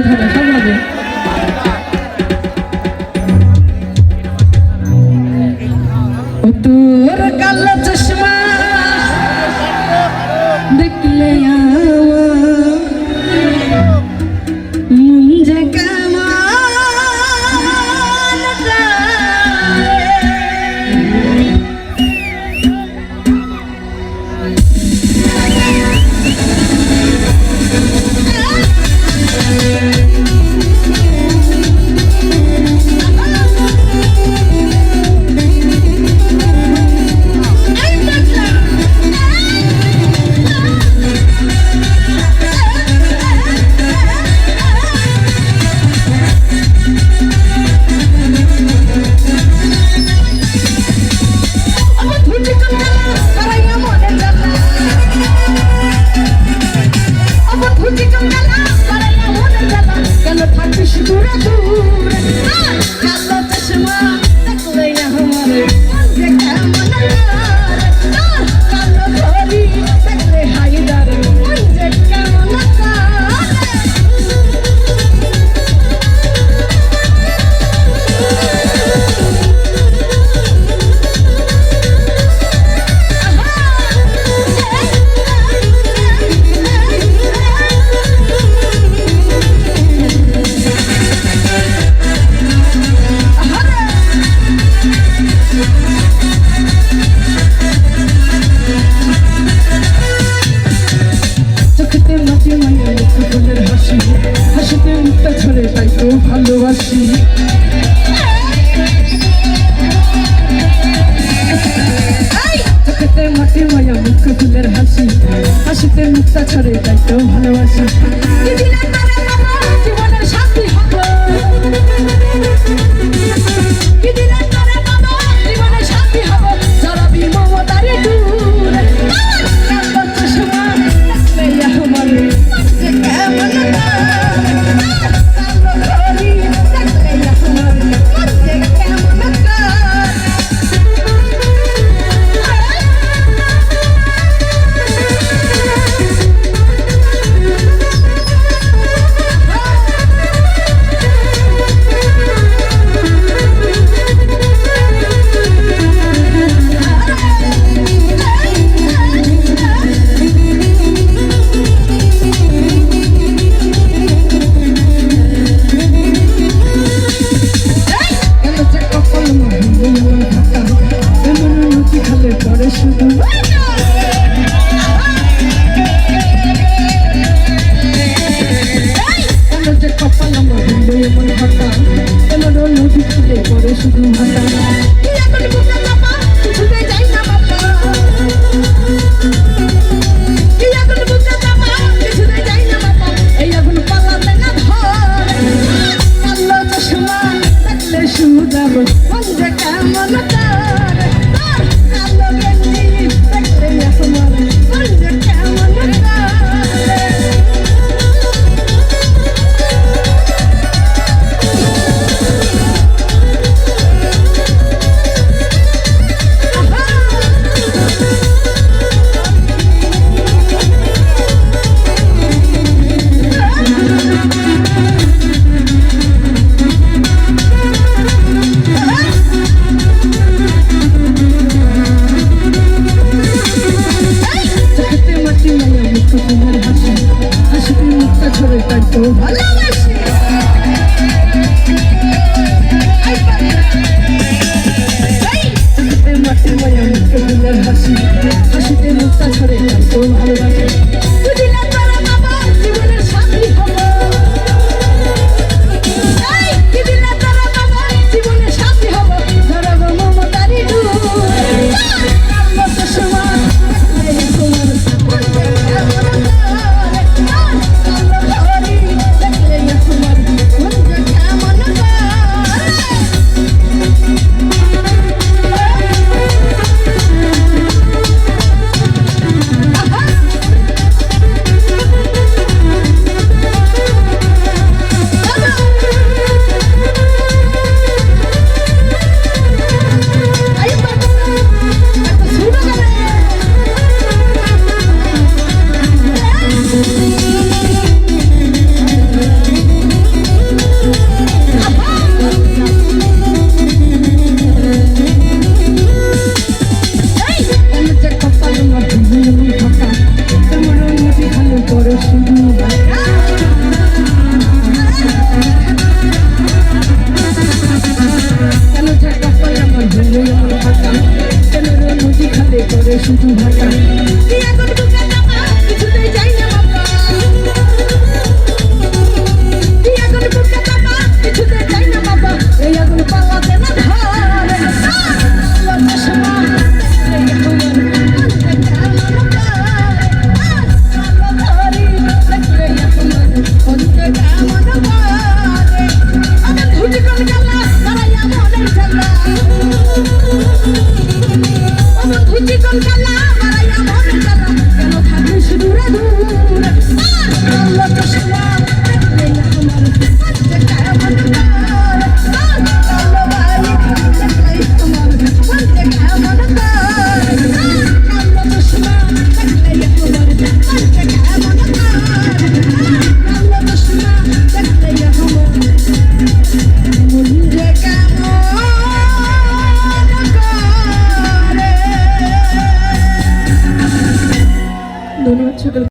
ধরে সব হবে। তোর কালো চশমা দেখলে মুঞ্জে হাসিতে মুখটা ছড়ে তাই তো ভালোবাসি। চোখেতে মাটির মায়া মুখ ফুলের হাসি হাসিতে মুখটা ছড়ে তাই তো ভালোবাসি। জীবনের শান্তি হবে জীবনের শান্তি হবে জড়াবি মমতারে দূর শুধু হাসিতে মুক্তা ছড়ে তো ভালোবাসে। শুধু কেন ঝাঁকা পাই আমার হলো আমার হাঁটা কেন রে নদী খালে করে শুধু হাঁটা কিছুতেই যাই না বাবা কিছুতে যাই না বাবা এই আগুন পালাতে না কেন থাকি শুধু রে ধন্যবাদ সকল